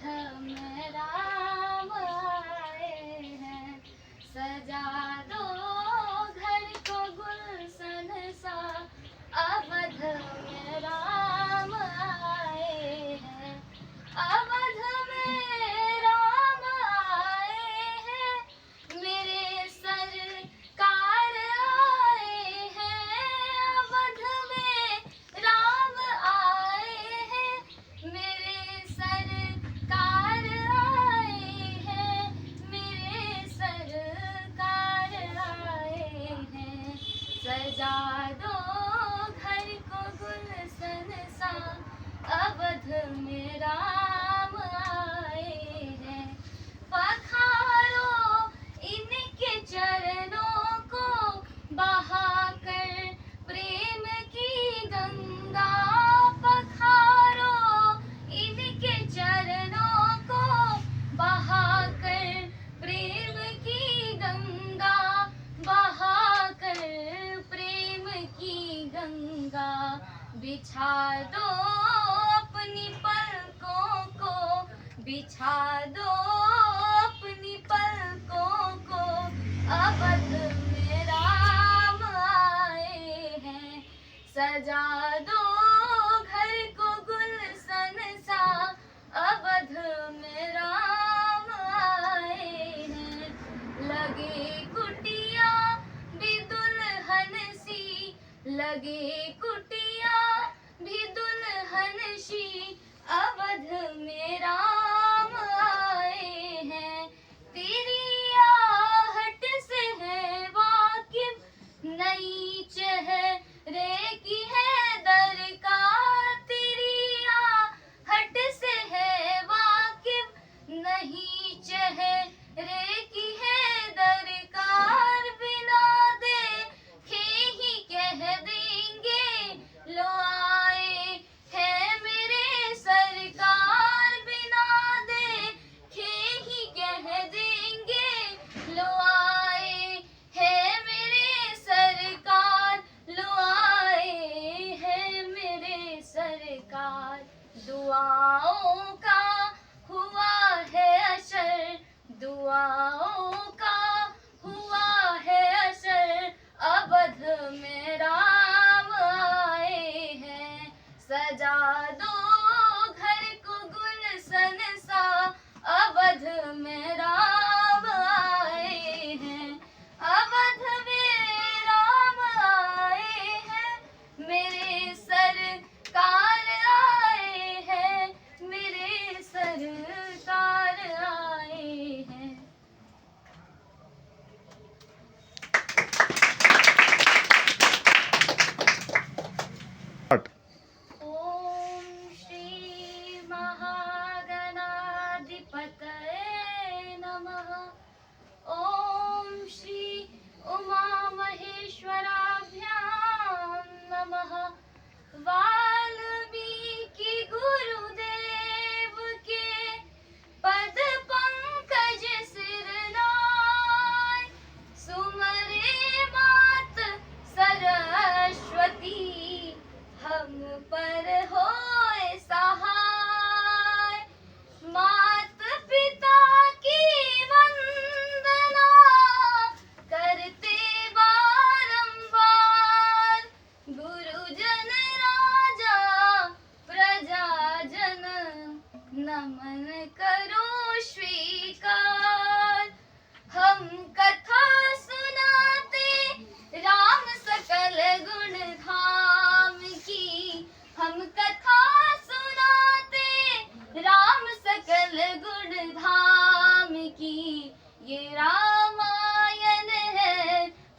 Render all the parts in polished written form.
अवध में राम आए हैं, सजा दो घर को गुलशन सा। अवध में राम आए हैं, अवध में राम आए हैं, मेरे सरकार आए हैं। अवध में राम आए हैं, मेरे सरकार आए हैं, मेरे सरकार आए हैं। सजा दो घर को गुलशन सा। अवध में राम आए हैं, पखारो इनके चरणों को, बहाकर प्रेम की गंगा। पखारो इनके चरणों को, बहाकर प्रेम की गंगा, बहाकर प्रेम की गंगा। बिछा दो अपनी पलकों को, बिछा दो अपनी पलकों को। अवध में राम आए हैं, सजा दो घर को गुलशन सा। अवध में राम आए हैं, लगे कुटिया भी दुल्हन सी, लगे कुटिया भी दुल्हन सी। अवध में राम आए हैं, तेरी आहट से है वाकिफ नई चेहरे की है दरकार। तेरी आहट से है वाकिफ नई चेहरे की है दरकार। बिना देखे ही कह देंगे लो आए हैं मेरे सरकार। बिना देखे ही कह देंगे लो आए हैं मेरे सरकार, लो आए हैं मेरे सरकार। दुआओं का हुआ है असर, दुआओं का हुआ है असर। अवध में राम आए हैं, सजा दो घर को गुलशन सा। अवध में राम आए हैं, अवध में राम आए हैं, मेरे सरकार आए हैं, मेरे सरकार आए हैं। ओम श्री महागणाधिपतये नमः। ओम श्री उमा महेश्वराभ्यां नमः। वाल्मीकि गुरुदेव के पद पंकज सिर नाय, सुमरे मात सरस्वती हम पर होए सहाय। मात पिता की वंदना करते बारंबार, गुरुजन राजा प्रजाजन नमन करो स्वीकार। हम कथा सुनाते राम सकल गुण धाम की, हम कथा सुनाते राम सकल गुण धाम की। ये रामायण है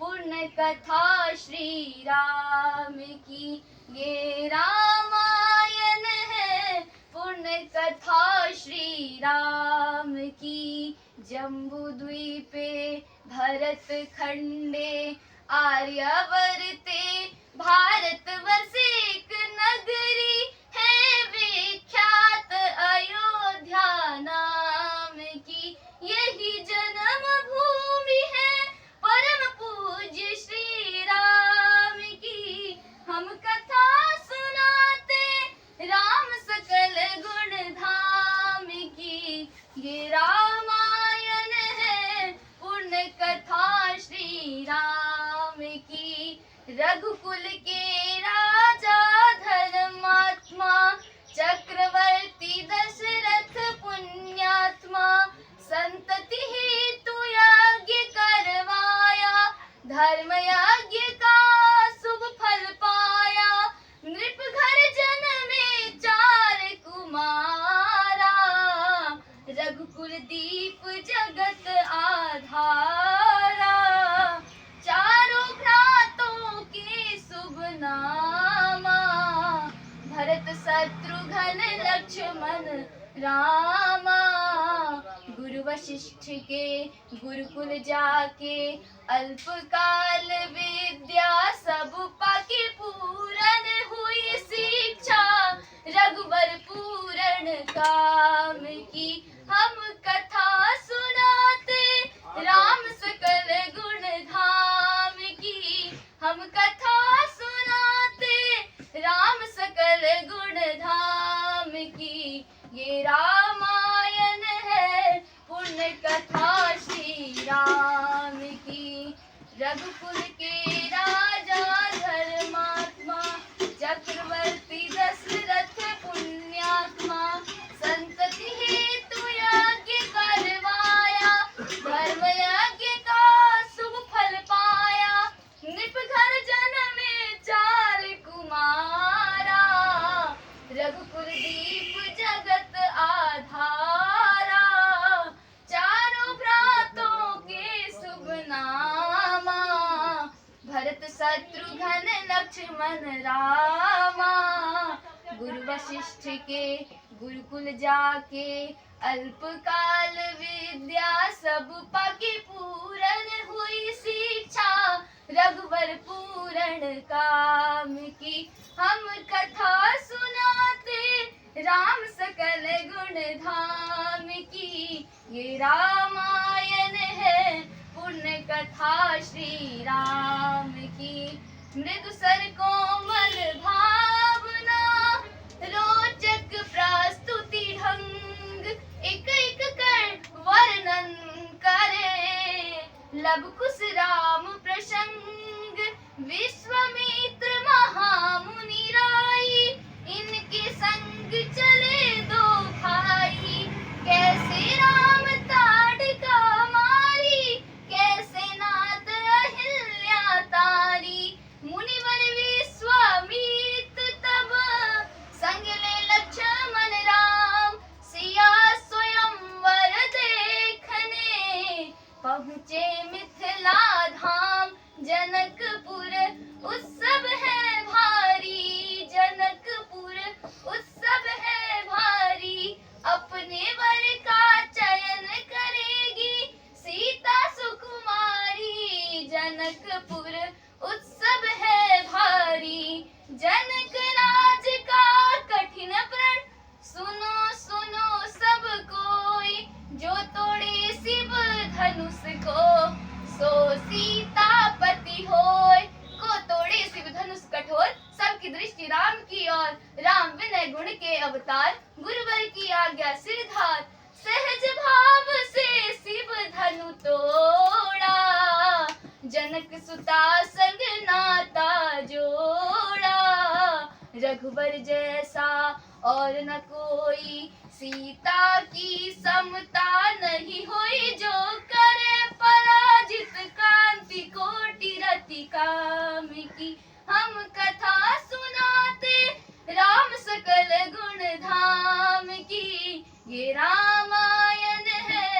पुण्य कथा श्री राम की, ये रामायण है पुण्य कथा श्री राम की। जम्बू द्वीपे भरत खंडे आर्यावर्ते, भारत वर्ष एक नगरी है विख्यात अयोध्या नाम की। यही जन्म भूमि है परम पूज्य श्री राम की। हम कथा सुनाते राम सकल गुण धाम की। शत्रुघ्न लक्ष्मण रामा। गुरु वशिष्ठ के गुरुकुल जाके अल्पकाल विद्या सब पाके पूरन हुई शिक्षा रघुवर पूरण काम की। हम कथा सुनाते राम सकल गुण धाम की। हम कथा सुनाते राम सकल गुण धाम की। ये रामायण है पुण्य कथा श्री राम की। रघुकुल के राजा धर्मात्मा चक्रवर्ती दशरथ पुण्यात्मा। संतति हेतु यज्ञ करवाया धर्म यज्ञ का शुभ फल पाया। नृप घर जन्मे 4 कुमारा रघुकुल दीप जगत आधारा। चारों भ्रातों के शुभ नामा भरत शत्रुघ्न लक्ष्मण रामा। गुरु वशिष्ठ के गुरुकुल जाके अल्पकाल विद्या सब पाके पूरन हुई शिक्षा रघुवर पूरण काम की। हम कथा सुनाते राम सकल गुण धाम की। ये रामायण है पुण्य कथा श्री राम की। मृदु सर कोमल भावना रोचक प्रस्तुति ढंग एक एक कर वर्णन करे। लब कुश राम प्रसंग विश्वामित्र महामुनि राई। इनके संग चले 2 भाई कैसे राम ताड़का मारी। कैसे नाथ अहिल्या तारी। मुनिवर विश्वामित्र तब संग ले लक्ष्मण राम। सिया स्वयंवर देखने पहुँचे मिथिला धाम। जनकपुर उत्सव है भारी। जनकपुर उत्सव है भारी। अपने वर का चयन करेगी सीता सुकुमारी। जनकपुर उत्सव है भारी। जनक राज का कठिन प्रण सुनो सुनो सब कोई। जो तोड़े शिव धनुष को सो सीतापति होय। को तोड़े शिव धनुष कठोर सबकी दृष्टि राम की ओर। राम विनय गुण के अवतार गुरुवर की आज्ञा सिरधार। सहज भाव से शिव धनु तोड़ा जनक सुता संग नाता जोड़ा। रघुवर जैसा और न कोई सीता की समता नहीं हुई। जो करे पराजित कांति कोटि रति काम की। हम कथा सुनाते राम सकल गुण धाम की। ये रामायण है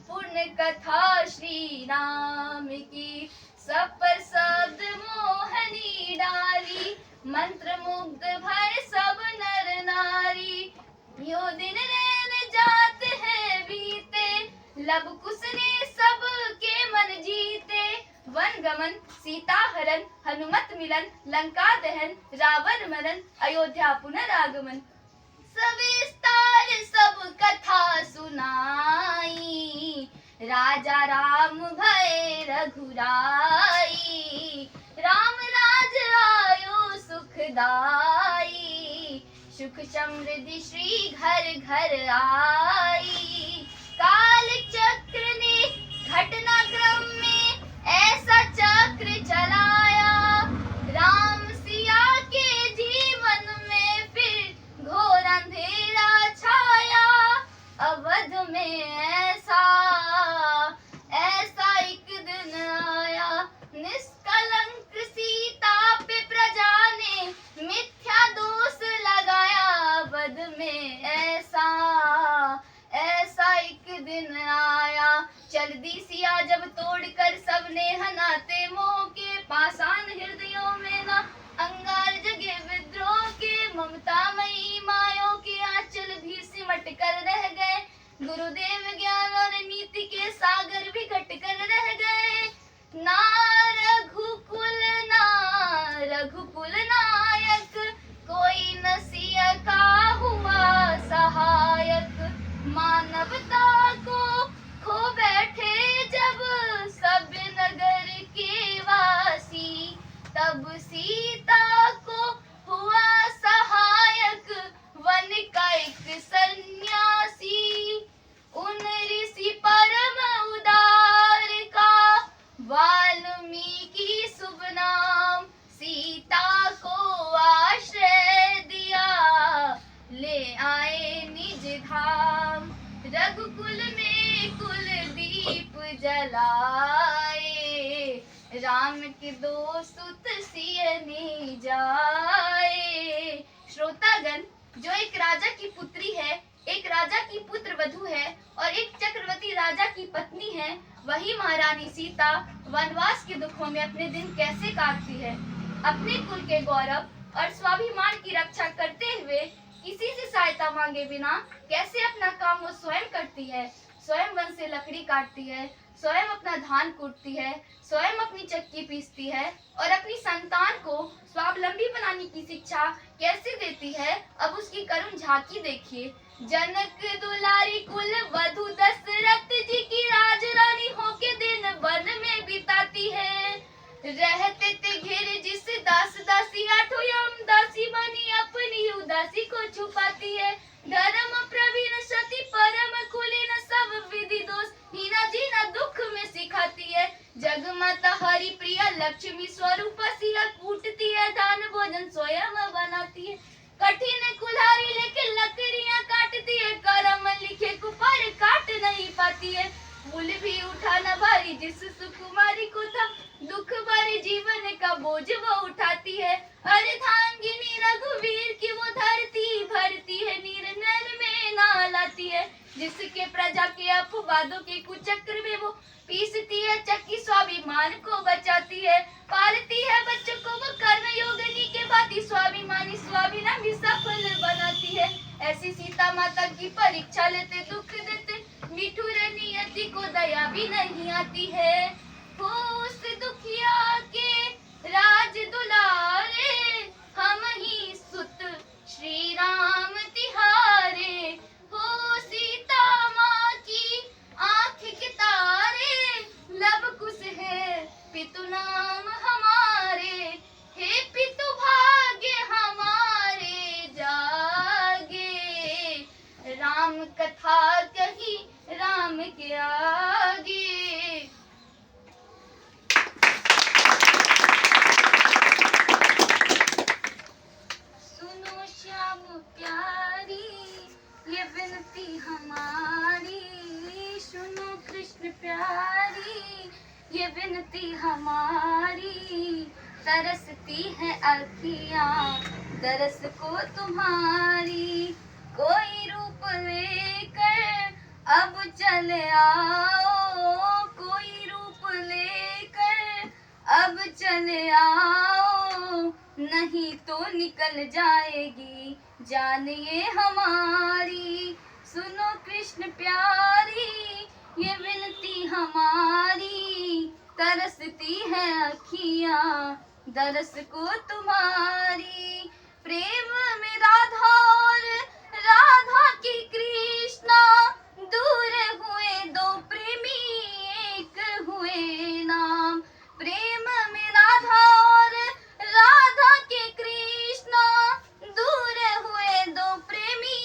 पुण्य कथा श्री राम की। सब पर शब्द मोहनी डाली मंत्र मुग्ध भय सब नर नारी। यो दिन रैन जात है बीते लब कुश ने सब के मन जीते। वन गमन सीता हरण हनुमत मिलन लंका दहन रावण मरण अयोध्या पुनरागमन। सविस्तार सब कथा सुनाई राजा राम भय रघुराई। राम राज आयो सुखदाई सुख समृद्धि श्री घर घर आई। काल चक्र ने घटनाक्रम में ऐसा चक्र चलाया। राम सिया के जीवन में फिर घोर अंधेरा छाया। अवध में ऐसा एक दिन आया। निष्कलंक सीता पे प्रजा ने मिथ्या दोष लगाया। अवध में ऐसा एक दिन आया। चल दी सिया जब तोड़कर सबने हनाते मोह के पास गुरुदेव ज्ञान और नीति के सागर भी घट कर रह गए। ना रघुकुल नायक, कोई नसिया का हुआ सहायक। मानवता को खो बैठे जब सब नगर के वासी, तब सीता को हुआ सहायक वन का एक सन्यासी। उन ऋषि परम उदार का वाल्मीकि शुभ नाम, सीता को आश्रय दिया ले आए निज धाम। रघुकुल में कुलदीप जलाए, राम के दो सुत सियने जाए। श्रोतागण, जो एक राजा की पुत्री है, एक राजा की पुत्र वधू है और एक चक्रवर्ती राजा की पत्नी है, वही महारानी सीता वनवास के दुखों में अपने दिन कैसे काटती है। अपने कुल के गौरव और स्वाभिमान की रक्षा करते हुए किसी से सहायता मांगे बिना कैसे अपना काम वो स्वयं करती है। स्वयं वन से लकड़ी काटती है, स्वयं अपना धान कूटती है, स्वयं अपनी चक्की पीसती है और अपनी संतान को स्वावलंबी बनाने की शिक्षा कैसे देती है, अब उसकी करुण झांकी देखिए। जनक दुलारी कुल वधू दशरथ जी की राजरानी होके दिन वन में बिताती है। रहते थे घेरे जिस दास दासी, आठों यम दासी बनी अपनी उदासी को छुपाती है। धर्म प्रवीण सती परम कुलीन, सब विधि दोष हीना जीना दुख में सिखाती है। जगमाता हरि प्रिया लक्ष्मी स्वरूप सिया, कूटती है दान भोजन स्वयं बनाती है। कठिन कुल्हाड़ी लेके लकड़ियां काटती है, करम लिखे कुपार काट नहीं पाती है। मूल भी उठाना भारी जिस सुकुमारी को था, दुख भरे जीवन का बोझ वो उठाती है। अर्धांगिनी रघुवीर की वो धरती भरती है, निर्नल में ना लाती है। जिसके प्रजा के अपवादों के कुचक्र में वो पीसती है, चक्की स्वाभिमान को बचाती है। पालती है बच्चों को वो कर्म योगिनी के भांति, स्वाभिमानी स्वाभिमानी सफल बनाती है। ऐसी सीता माता की परीक्षा लेते दुख देते, निठुर नियति को दया भी नहीं आती है। हो उस दुखिया के राज दुलारे, हम ही सुत श्री राम तिहारे। हो सीता माँ की आँख के तारे, लब कुश है पितु नाम हमारे। हे पितु भाग्य हमारे जागे, राम कथा कही राम के आगे। सुनो श्याम प्यारी ये विनती हमारी, सुनो कृष्ण प्यारी ये विनती हमारी। तरसती है अखियाँ दरस को तुम्हारी, कोई रूप लेकर अब चले आओ, कोई रूप लेकर अब चले आओ। नहीं तो निकल जाएगी जान ये हमारी। सुनो कृष्ण प्यारी ये विनती हमारी, तरसती है अखियाँ दरस को तुम्हारी। प्रेम में राधा और राधा की कृष्णा, दूर हुए दो प्रेमी एक हुए नाम। प्रेम में राधा और राधा के कृष्णा, दूर हुए दो प्रेमी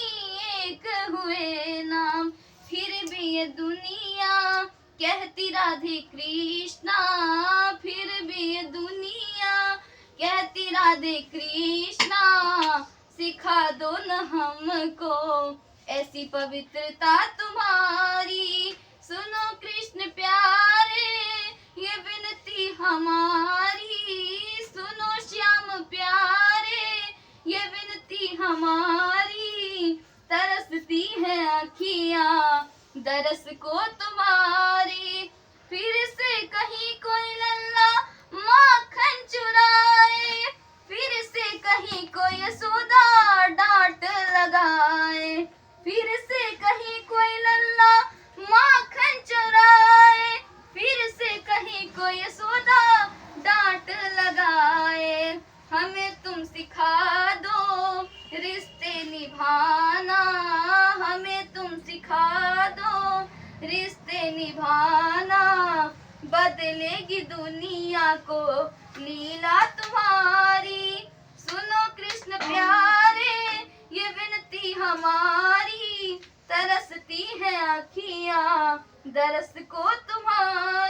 एक हुए नाम। फिर भी ये दुनिया कहती राधे कृष्णा, फिर भी ये दुनिया कहती राधे कृष्णा। सिखा दो न हमको ऐसी पवित्रता तुम्हारी। सुनो कृष्ण प्यारे ये विनती हमारी, सुनो श्याम प्यारे ये विनती हमारी। तरसती है अखियाँ दरस को तुम्हारी। फिर से कहीं कोई लल्ला माखन चुराए, फिर से कहीं कोई यशोदा डांट लगाए। फिर से कहीं कोई लल्ला माखन चुराए, फिर से कहीं कोई यशोदा डांट लगाए। हमें तुम सिखा दो रिश्ते निभाना, हमें तुम सिखा दो रिश्ते निभाना। बदलेगी दुनिया को लीला तुम्हारी, सुनो कृष्ण प्यारे ये विनती हमारी। तरसती है आँखियाँ दरस को तुम्हारी।